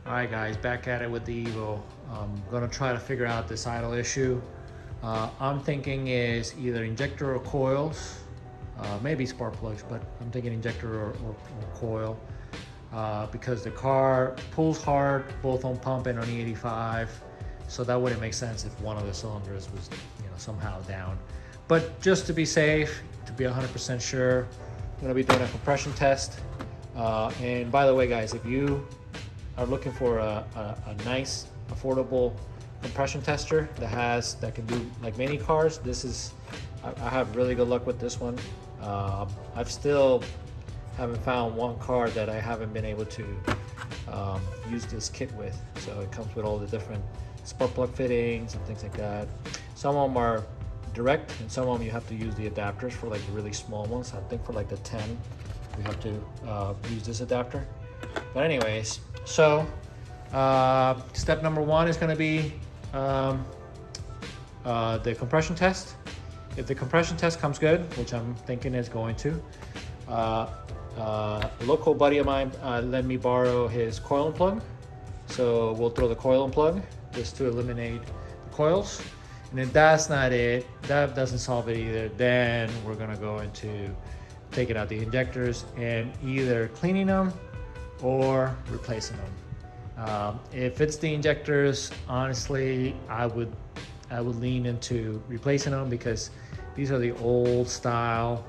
All right, guys, back at it with the Evo. I'm gonna try to figure out this idle issue. I'm thinking is either injector or coils, maybe spark plugs, but I'm thinking injector or coil, because the car pulls hard both on pump and on E85. So that wouldn't make sense if one of the cylinders was, somehow down. But just to be safe, to be 100% sure, I'm gonna be doing a compression test. And by the way, guys, if you are looking for a nice, affordable compression tester that can do like many cars, I have really good luck with this one. I've still haven't found one car that I haven't been able to use this kit with. So it comes with all the different spark plug fittings and things like that. Some of them are direct, and some of them you have to use the adapters for, like the really small ones. I think for like the 10, we have to use this adapter. But anyways, so step number one is going to be the compression test. If the compression test comes good, which I'm thinking is going to, a local buddy of mine let me borrow his coil and plug. So we'll throw the coil and plug just to eliminate the coils. And if that's not it, that doesn't solve it either, then we're gonna go into taking out the injectors and either cleaning them or replacing them. If it's the injectors, honestly, I would lean into replacing them, because these are the old style,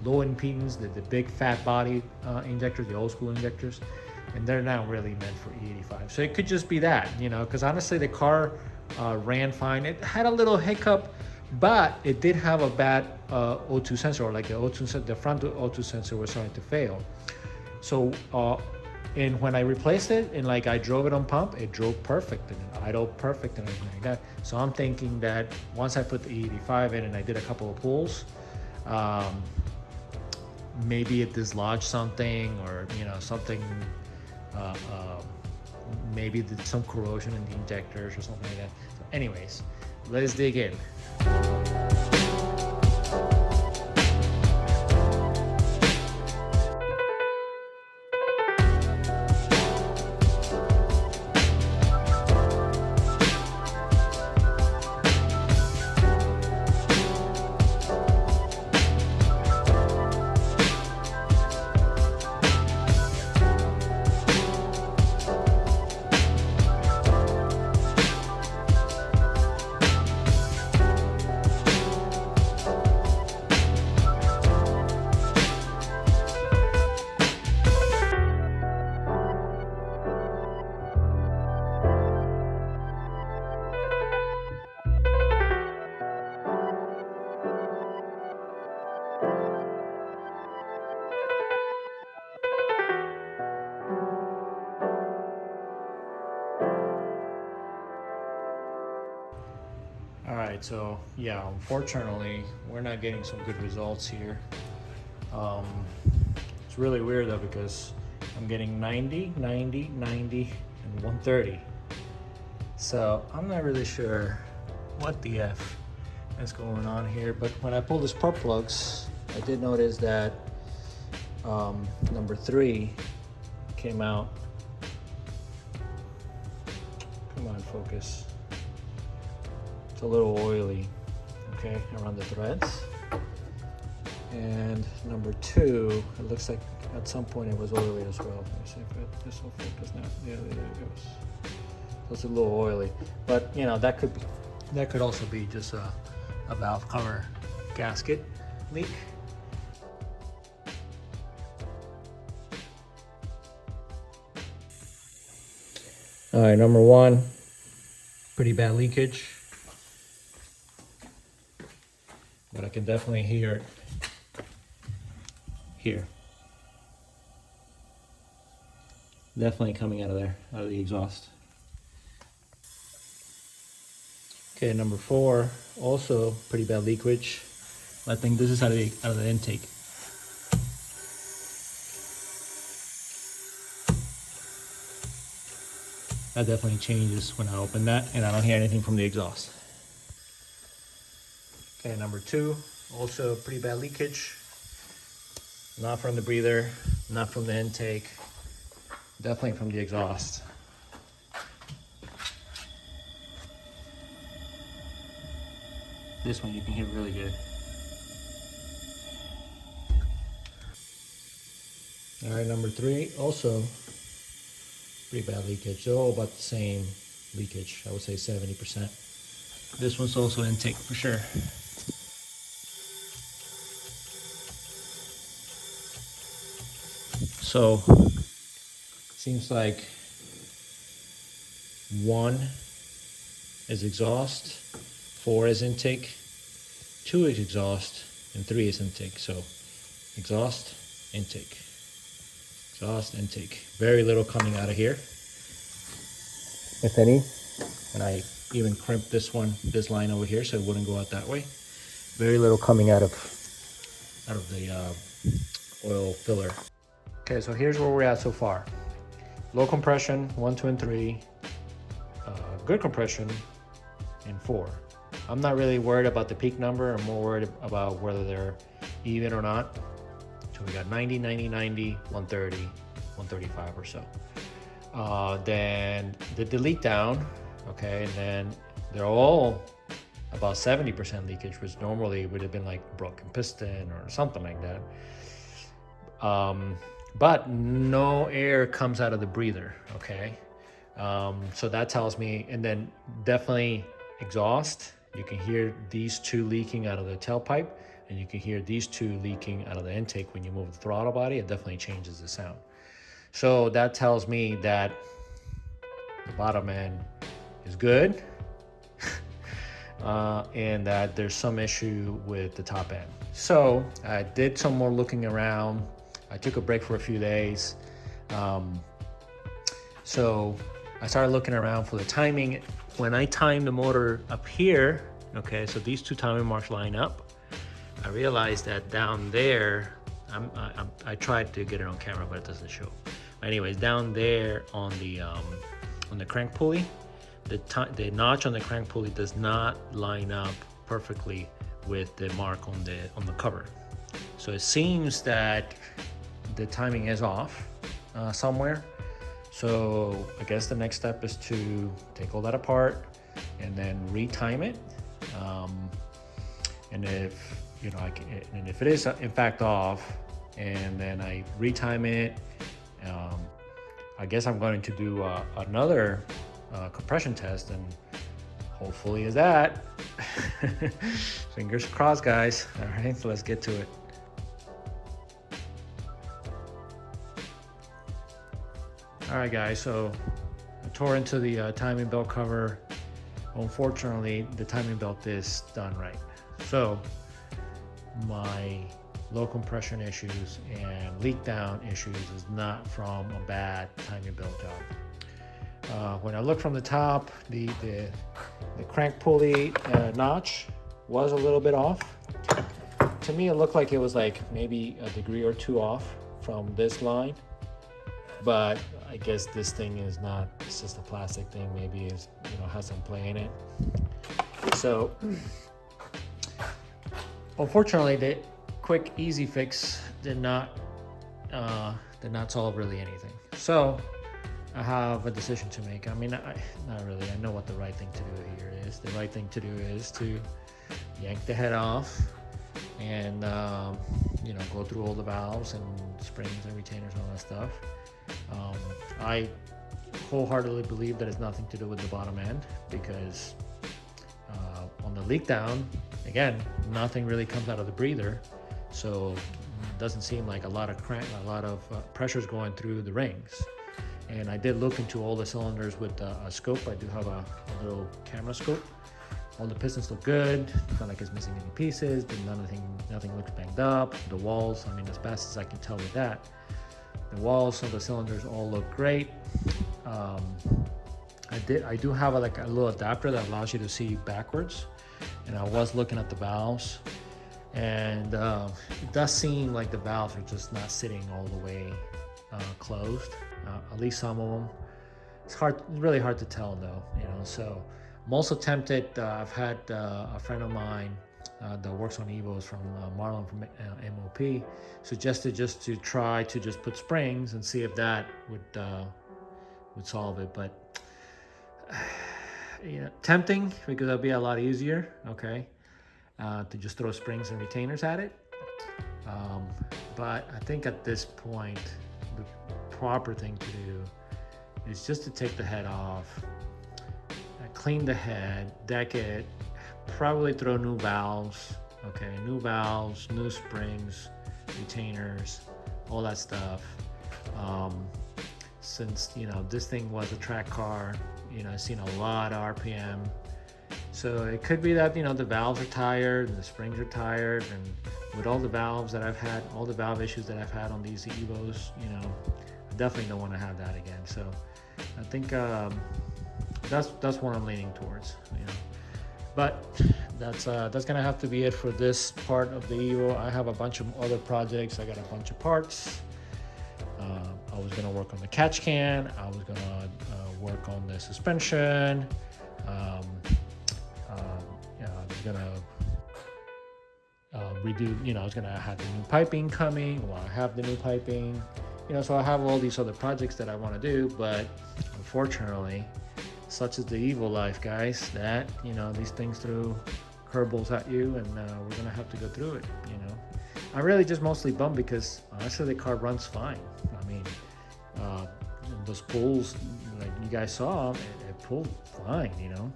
low impedance, the big fat body injectors, the old school injectors, and they're not really meant for E85. So it could just be that, because honestly the car ran fine. It had a little hiccup, but it did have a bad O2 sensor, or like the front O2 sensor was starting to fail. So and when I replaced it and like I drove it on pump, it drove perfect and it idled perfect and everything like that. So I'm thinking that once I put the E85 in and I did a couple of pulls, maybe it dislodged something, or something, maybe some corrosion in the injectors or something like that. So anyways, let's dig in. All right, so yeah, unfortunately, we're not getting some good results here. It's really weird though, because I'm getting 90, 90, 90, and 130. So I'm not really sure what the F is going on here, but when I pulled the spark plugs, I did notice that number 3 came out. Come on, focus. It's a little oily, okay, around the threads. And number 2, it looks like at some point it was oily as well. Let me see if this will focus now. Yeah, there it goes. So it's a little oily, but that could also be just a valve cover gasket leak. All right, number 1, pretty bad leakage. But I can definitely hear it here. Definitely coming out of there, out of the exhaust. Okay, number 4, also pretty bad leakage. I think this is out of the intake. That definitely changes when I open that, and I don't hear anything from the exhaust. Okay, number 2, also pretty bad leakage. Not from the breather, not from the intake, definitely from the exhaust. This one you can hear really good. All right, number 3, also pretty bad leakage. They're all about the same leakage. I would say 70%. This one's also intake for sure. So seems like 1 is exhaust, 4 is intake, 2 is exhaust, and 3 is intake. So exhaust, intake, exhaust, intake. Very little coming out of here, if any. And I even crimped this line over here so it wouldn't go out that way. Very little coming out of the oil filler. Okay, so here's where we're at so far. Low compression, 1, 2, and 3. Good compression in 4. I'm not really worried about the peak number. I'm more worried about whether they're even or not. So we got 90, 90, 90, 130, 135 or so. Then the delete down, okay, and then they're all about 70% leakage, which normally would have been like broken piston or something like that. But no air comes out of the breather, okay? So that tells me, and then definitely exhaust. You can hear these 2 leaking out of the tailpipe, and you can hear these 2 leaking out of the intake when you move the throttle body. It definitely changes the sound. So that tells me that the bottom end is good, and that there's some issue with the top end. So I did some more looking around. I took a break for a few days. So I started looking around for the timing. When I timed the motor up here, okay, so these 2 timing marks line up, I realized that down there, I tried to get it on camera, but it doesn't show. Anyways, down there on the crank pulley, the notch on the crank pulley does not line up perfectly with the mark on the cover. So it seems that the timing is off somewhere. So I guess the next step is to take all that apart and then retime it. And if and if it is in fact off, and then I retime it, I guess I'm going to do another compression test, and hopefully is that. Fingers crossed, guys. All right, so let's get to it. All right, guys, so I tore into the timing belt cover. Unfortunately, the timing belt is done right. So my low compression issues and leak down issues is not from a bad timing belt job. When I look from the top, the crank pulley notch was a little bit off. To me, it looked like it was like maybe a degree or 2 off from this line, but I guess this thing is not, it's just a plastic thing. Maybe it's, has some play in it. So unfortunately, the quick easy fix did not solve really anything. So I have a decision to make. I mean, not really. I know what the right thing to do here is. The right thing to do is to yank the head off and go through all the valves and springs and retainers and all that stuff. I wholeheartedly believe that it's nothing to do with the bottom end, because on the leak down, again, nothing really comes out of the breather, so it doesn't seem like a lot of pressure is going through the rings. And I did look into all the cylinders with a scope. I do have a little camera scope. All the pistons look good. It's not like it's missing any pieces, but nothing looks banged up. The walls, I mean, as best as I can tell with that, the walls of the cylinders all look great. I do have a little adapter that allows you to see backwards, and I was looking at the valves, and it does seem like the valves are just not sitting all the way closed. At least some of them. It's really hard to tell though, so I'm also tempted. I've had a friend of mine that works on Evos from Marlon from MOP suggested just to try to just put springs and see if that would would solve it. But yeah, tempting, because it'll be a lot easier, okay, to just throw springs and retainers at it. But I think at this point, the proper thing to do is just to take the head off, clean the head, deck it, probably throw new valves, okay, new valves, new springs, retainers, all that stuff. Since, you know, this thing was a track car, you know, I've seen a lot of RPM. So it could be that, you know, the valves are tired and the springs are tired, and with all the valves that I've had, all the valve issues that I've had on these Evos, you know, I definitely don't want to have that again. So I think that's what I'm leaning towards, you know. But that's gonna have to be it for this part of the Evo. I have a bunch of other projects. I got a bunch of parts. I was gonna work on the catch can. I was gonna work on the suspension. Yeah, I was gonna redo. You know, I was gonna have the new piping coming. Well, I have the new piping. You know, so I have all these other projects that I want to do, but unfortunately, such is the Evo life, guys, that, you know, these things throw curveballs at you, and we're gonna have to go through it, you know. I'm really just mostly bummed because honestly the car runs fine. I mean, those pulls, like you guys saw, it pulled fine, you know.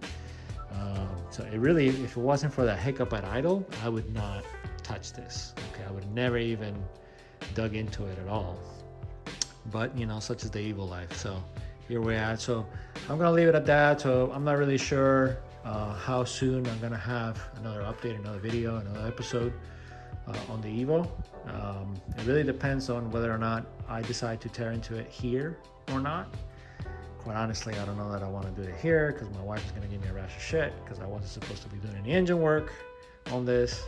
So it really, if it wasn't for that hiccup at idle, I would not touch this, okay. I would have never even dug into it at all. But, you know, such is the Evo life. So here we're at. So I'm gonna leave it at that. So I'm not really sure how soon I'm gonna have another update, another video, another episode on the Evo. It really depends on whether or not I decide to tear into it here or not. Quite honestly, I don't know that I want to do it here, because my wife is gonna give me a rash of shit because I wasn't supposed to be doing any engine work on this.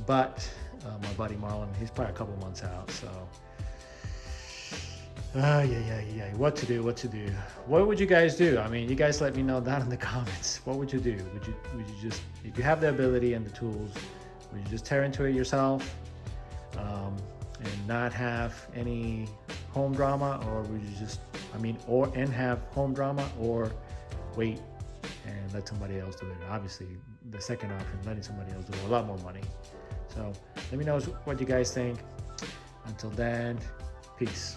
But my buddy Marlon, he's probably a couple months out, so yeah. What to do? What would you guys do? I mean, you guys let me know down in the comments. What would you do? Would you just, if you have the ability and the tools, would you just tear into it yourself and not have any home drama, or would you just, I mean, and have home drama, or wait and let somebody else do it? Obviously, the second option, letting somebody else do it, a lot more money. So let me know what you guys think. Until then, peace.